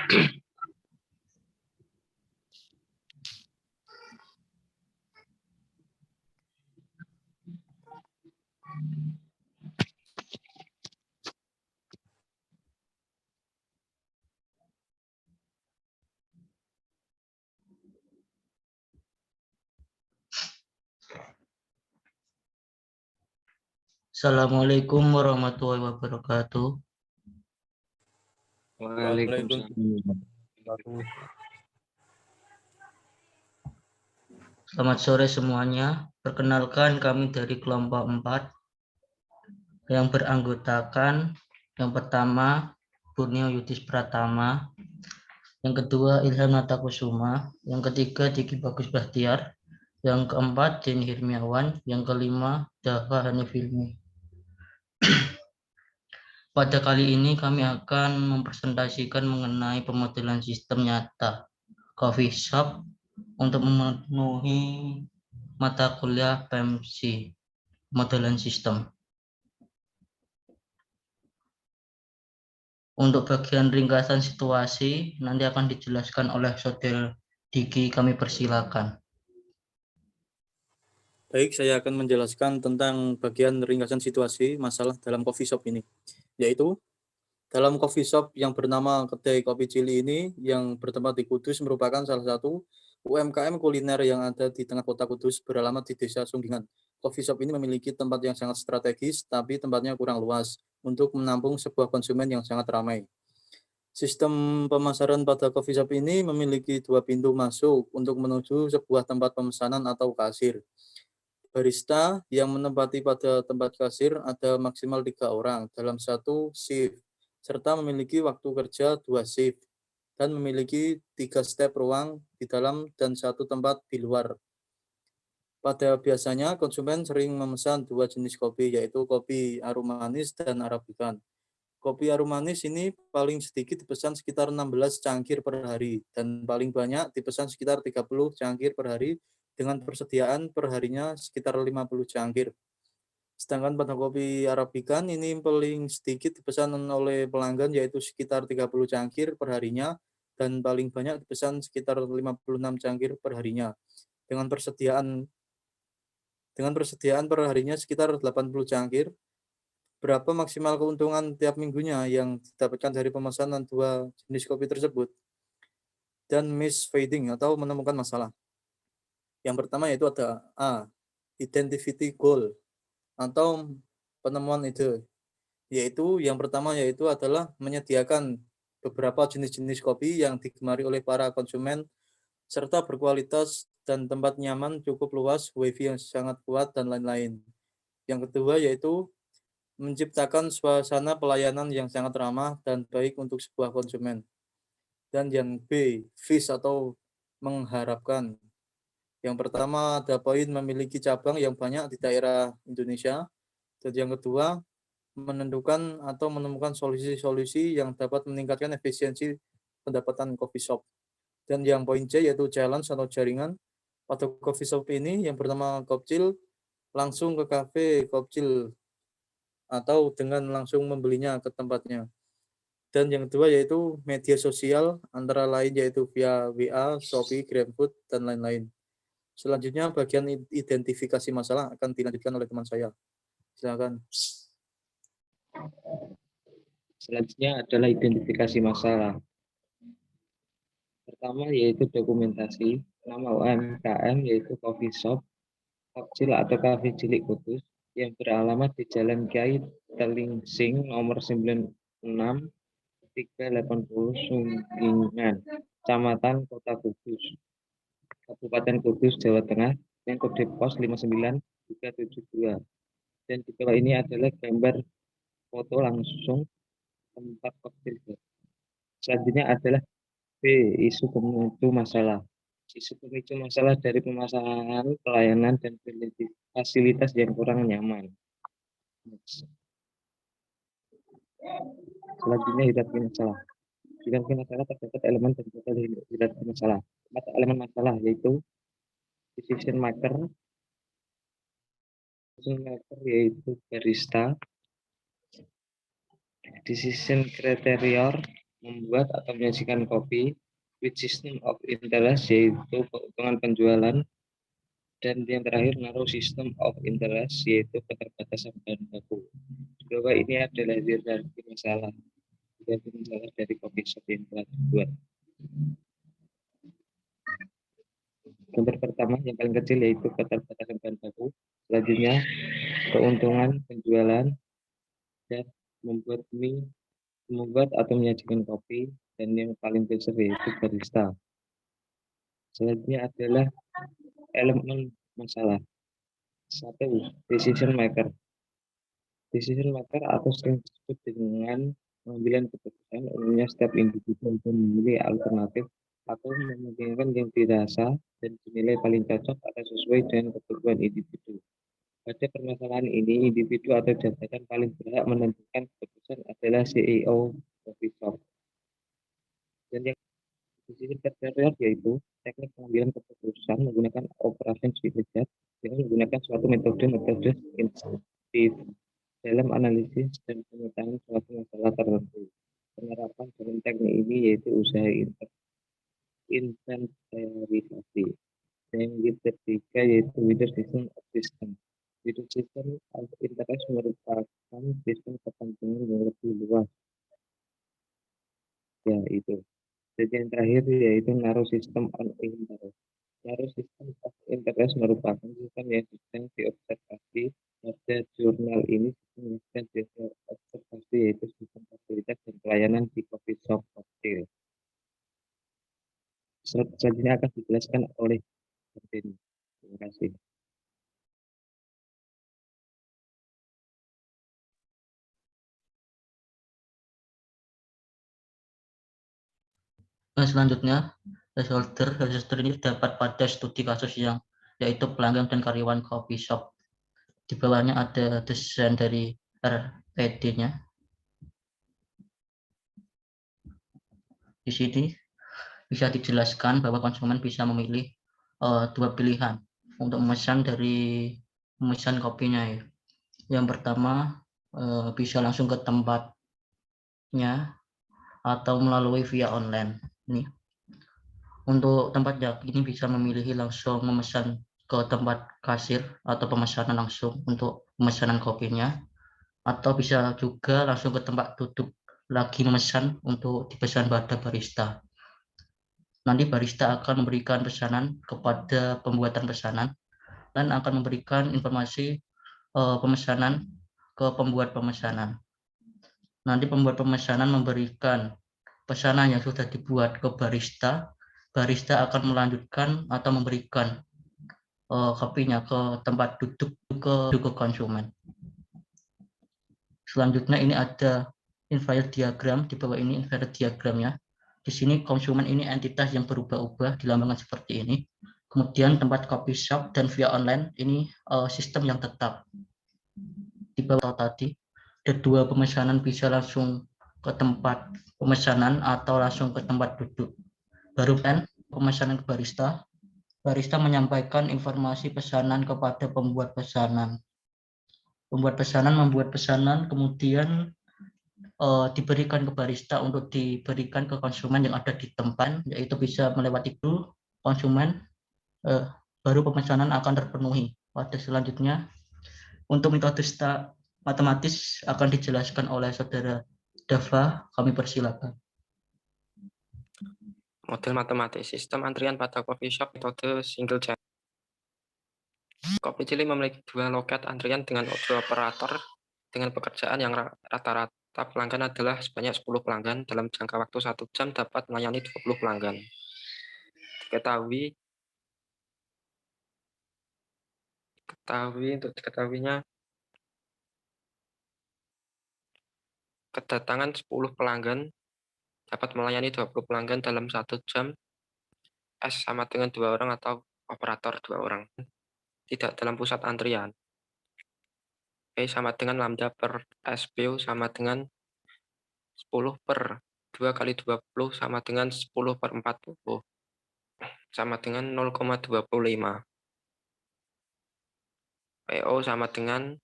Assalamualaikum warahmatullahi wabarakatuh. Waalaikumsalam. Selamat sore semuanya. Perkenalkan kami dari kelompok 4 yang beranggotakan yang pertama Purnio Yudhis Pratama, yang kedua Ilham Natakusuma, yang ketiga Diki Bagus Bahtiar, yang keempat Denny Hirmiawan, yang kelima Dava Hanifilmi. Pada kali ini kami akan mempresentasikan mengenai pemodelan sistem nyata coffee shop untuk memenuhi mata kuliah PMC, modelan sistem. Untuk bagian ringkasan situasi nanti akan dijelaskan oleh Saudara Diki, kami persilakan. Baik, saya akan menjelaskan tentang bagian ringkasan situasi masalah dalam coffee shop ini, yaitu dalam coffee shop yang bernama Kedai Kopi Cili ini yang bertempat di Kudus merupakan salah satu UMKM kuliner yang ada di tengah kota Kudus beralamat di Desa Sunggingan. Coffee shop ini memiliki tempat yang sangat strategis, tapi tempatnya kurang luas untuk menampung sebuah konsumen yang sangat ramai. Sistem pemasaran pada coffee shop ini memiliki 2 pintu masuk untuk menuju sebuah tempat pemesanan atau kasir. Barista yang menempati pada tempat kasir ada maksimal 3 orang dalam satu shift, serta memiliki waktu kerja 2 shift, dan memiliki 3 step ruang di dalam dan 1 tempat di luar. Pada biasanya, konsumen sering memesan 2 jenis kopi, yaitu kopi arum manis dan arabica. Kopi arum manis ini paling sedikit dipesan sekitar 16 cangkir per hari, dan paling banyak dipesan sekitar 30 cangkir per hari, dengan persediaan perharinya sekitar 50 cangkir. Sedangkan pada kopi arabica ini paling sedikit dipesan oleh pelanggan yaitu sekitar 30 cangkir per harinya dan paling banyak dipesan sekitar 56 cangkir per harinya. Dengan persediaan per harinya sekitar 80 cangkir. Berapa maksimal keuntungan tiap minggunya yang didapatkan dari pemesanan 2 jenis kopi tersebut? Dan misfading atau menemukan masalah. Yang pertama yaitu ada A, identity goal atau penemuan ide. Yaitu yang pertama yaitu adalah menyediakan beberapa jenis-jenis kopi yang digemari oleh para konsumen serta berkualitas dan tempat nyaman cukup luas, wifi yang sangat kuat dan lain-lain. Yang kedua yaitu menciptakan suasana pelayanan yang sangat ramah dan baik untuk sebuah konsumen. Dan yang B, fish atau mengharapkan. Yang pertama ada poin memiliki cabang yang banyak di daerah Indonesia. Dan yang kedua, menentukan atau menemukan solusi-solusi yang dapat meningkatkan efisiensi pendapatan coffee shop. Dan yang poin C yaitu challenge atau jaringan. Pada coffee shop ini yang bernama Kopcil, langsung ke kafe Kopcil atau dengan langsung membelinya ke tempatnya. Dan yang kedua yaitu media sosial, antara lain yaitu via WA, Shopee, GrabFood, dan lain-lain. Selanjutnya bagian identifikasi masalah akan dilanjutkan oleh teman saya. Silakan. Selanjutnya adalah identifikasi masalah. Pertama yaitu dokumentasi. Nama UMKM yaitu Coffee Shop Kopcil atau Cafe Cilik Kudus yang beralamat di Jalan Kiai Telingsing nomor 96 380 Sunggingan, Kecamatan Kota Kudus, Kabupaten Kudus, Jawa Tengah, yang kode pos 59372. Dan di bawah ini adalah gambar foto langsung tempat kokpil. Selanjutnya adalah B, isu pemicu masalah. Isu pemicu masalah dari pemasaran, pelayanan, dan fasilitas yang kurang nyaman. Selanjutnya hierarki masalah. Hierarki masalah terdapat elemen dan total hierarki masalah. 4 elemen masalah yaitu decision maker yaitu barista, decision criterion membuat atau menyajikan kopi, with system of interest yaitu keuntungan penjualan, dan yang terakhir naruh system of interest yaitu keterbatasan bahan baku. Bahwa ini adalah hierarki masalah dari kopi shop yang telah dibuat. Gambar pertama yang paling kecil yaitu keterbatasan bahan baku, selanjutnya keuntungan penjualan, dan membuat atau menyajikan kopi, dan yang paling besar yaitu barista. Selanjutnya adalah elemen masalah. 1. Decision maker. Decision maker atau sering disebut dengan pengambilan keputusan, umumnya setiap individu akan memilih alternatif atau memungkinkan yang dirasa dan dinilai paling cocok atau sesuai dengan kebutuhan individu. Pada permasalahan ini, individu atau jabatan paling berhak menentukan keputusan adalah CEO coffee shop. Dan yang decision criteria yaitu teknik pengambilan keputusan menggunakan operation militer dengan menggunakan suatu metode instruktif dalam analisis dan pemetaan suatu masalah tertentu. Penerapan dalam teknik ini yaitu usaha inventarisasi. Dan yang ketiga yaitu leader system of system. Leader system of interest merupakan sistem kepentingan yang lebih luas. Ya, itu. Dan yang terakhir yaitu narrow system on interest. Narrow system of interest merupakan sistem yang sedang diobservasi pada jurnal ini. Sistem yang sedang diobservasi yaitu sistem fasilitas dan pelayanan di coffee shop cocktail. Selanjutnya akan dijelaskan oleh Martin. Terima kasih. Selanjutnya, register ini dapat pada studi kasus yang yaitu pelanggan dan karyawan coffee shop. Di bawahnya ada desain dari RPD-nya. Di sini bisa dijelaskan bahwa konsumen bisa memilih dua pilihan untuk memesan kopinya. Ya. Yang pertama bisa langsung ke tempatnya atau melalui via online. Ini untuk tempat ini bisa memilih langsung memesan ke tempat kasir atau pemesanan langsung untuk pemesanan kopinya, atau bisa juga langsung ke tempat duduk lagi memesan untuk dipesan pada barista. Nanti barista akan memberikan pesanan kepada pembuatan pesanan dan akan memberikan informasi pemesanan ke pembuat pemesanan. Nanti pembuat pemesanan memberikan pesanan yang sudah dibuat ke barista. Barista akan melanjutkan atau memberikan kopinya ke tempat duduk ke konsumen. Selanjutnya ini ada inverted diagram, di bawah ini inverted diagramnya. Di sini konsumen ini entitas yang berubah-ubah dilambangkan seperti ini. Kemudian tempat coffee shop dan via online ini sistem yang tetap. Di bawah tadi ada dua pemesanan bisa langsung ke tempat pemesanan atau langsung ke tempat duduk. Baru kan pemesanan ke barista, barista menyampaikan informasi pesanan kepada pembuat pesanan. Pembuat pesanan membuat pesanan, kemudian diberikan ke barista untuk diberikan ke konsumen yang ada di tempat, yaitu bisa melewati itu konsumen, baru pemesanan akan terpenuhi. Pada selanjutnya, untuk metode matematis akan dijelaskan oleh saudara Dava, kami persilakan. Model matematis sistem antrian pada coffee shop metode single channel. Kopi Chili memiliki dua loket antrian dengan dua operator dengan pekerjaan yang rata-rata pelanggan adalah sebanyak 10 pelanggan dalam jangka waktu 1 jam dapat melayani 20 pelanggan. Diketahuinya kedatangan 10 pelanggan dapat melayani 20 pelanggan dalam 1 jam. S sama dengan 2 orang atau operator 2 orang. Tidak dalam pusat antrian. P sama dengan lambda per SPO sama dengan 10 per 2 kali 20 sama dengan 10 per 40 sama dengan 0,25. PO sama dengan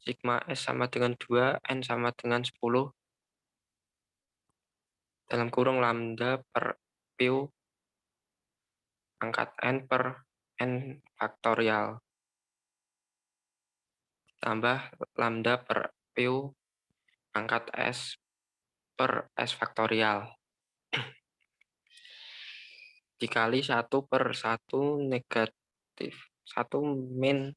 sigma S sama dengan 2, N sama dengan 10 dalam kurung lambda per Q pangkat N per N faktorial tambah lambda per Q pangkat S per S faktorial dikali 1 per 1 negatif 1 min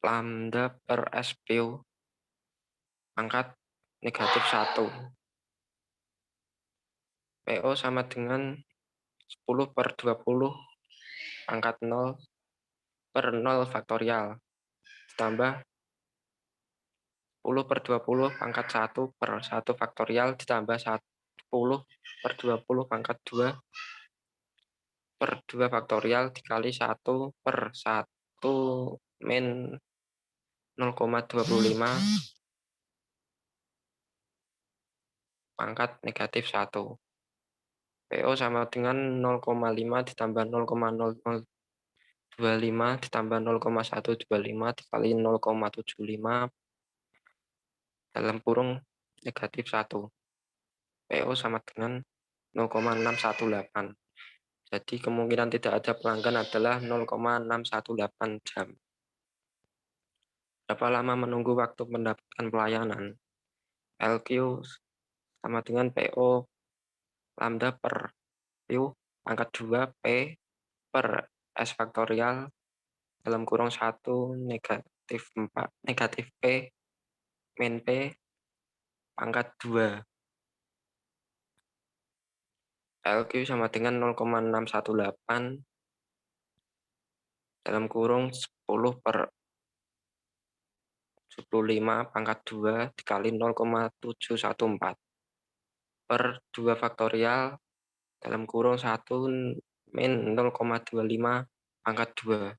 lambda per SQ pangkat negatif 1. PO sama dengan 10 per 20 pangkat 0 per 0 faktorial ditambah 10 per 20 pangkat 1 per 1 faktorial ditambah 10 per 20 pangkat 2 per 2 faktorial dikali 1 per 1 min 0,25 pangkat negatif 1. PO sama dengan 0,5 ditambah 0,0025 ditambah 0,125 dikali 0,75 dalam kurung negatif 1. PO sama dengan 0,618. Jadi kemungkinan tidak ada pelanggan adalah 0,618 jam. Berapa lama menunggu waktu mendapatkan pelayanan? LQ sama dengan PO lambda per Q pangkat 2 P per S faktorial dalam kurung 1 negatif 4 negatif P min P pangkat 2. LQ sama dengan 0,618 dalam kurung 10 per 75 pangkat 2 dikali 0,714 per 2 faktorial dalam kurung 1 min 0,25 pangkat 2.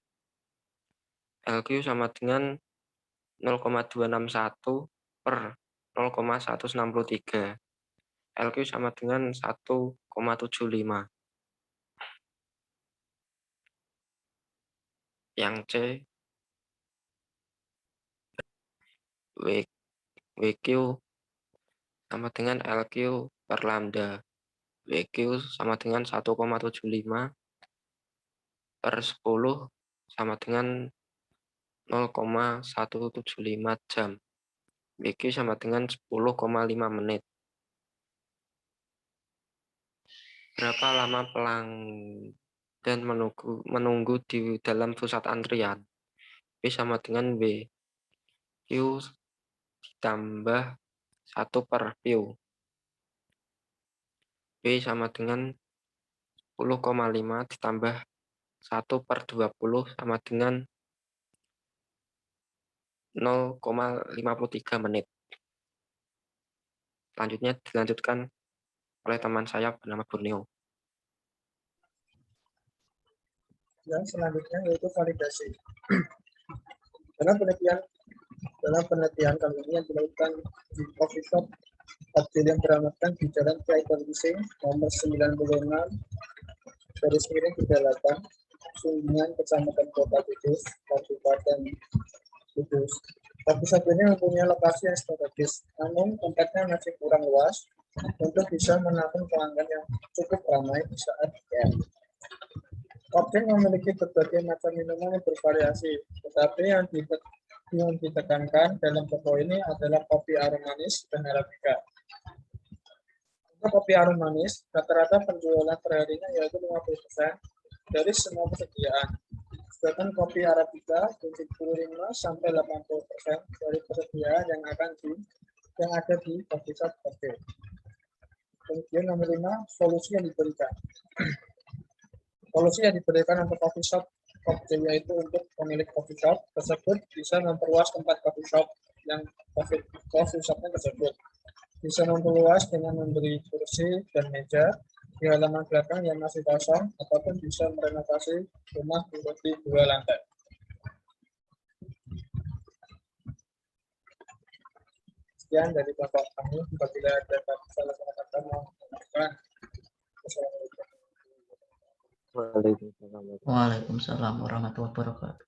LQ sama dengan 0,261 per 0,163. LQ sama dengan 1,75. Yang C WQ sama dengan LQ per lambda. WQ sama dengan 1,75 per 10 sama dengan 0,175 jam. WQ sama dengan 10,5 menit. Berapa lama pelanggan menunggu di dalam pusat antrian? P sama dengan W. Q ditambah 1 per Q. P sama dengan 10,5 ditambah 1 per 20 sama dengan 0,53 menit. Selanjutnya dilanjutkan oleh teman saya bernama Borneo. Yang selanjutnya yaitu validasi. Dalam penelitian kali ini yang dilakukan di coffee shop takjil yang beramatkan di Jalan Kiai Kondisi nomor 96 garis miring 38 Sunjungan Kecamatan Kota Kudus Kabupaten Kudus. Coffee shop ini mempunyai lokasi yang strategis, namun tempatnya masih kurang luas untuk bisa menampung pelanggan yang cukup ramai di saat weekend. Cocktail memiliki berbagai macam minuman yang bervariasi, tetapi yang ditekankan dalam toko ini adalah kopi aromanis dan arabica. Untuk kopi aromanis, rata-rata penjualan perharinya yaitu 50% dari semua persediaan. Sedangkan kopi arabica 75 sampai 80% dari persediaan yang ada di coffee shop cocktail. Kemudian nomor 5, solusi yang diberikan. Solusi yang diberikan untuk coffee shop cocktail yaitu untuk pemilik coffee shop tersebut bisa memperluas tempat coffee shop yang coffee shopnya tersebut. Bisa memperluas dengan memberi kursi dan meja di halaman belakang yang masih kosong ataupun bisa merenovasi rumah di 2 lantai. Sekian dari Bapak kami. Apabila ada salah kata mohon maaf. Assalamualaikum. Waalaikumsalam. Waalaikumsalam warahmatullahi wabarakatuh.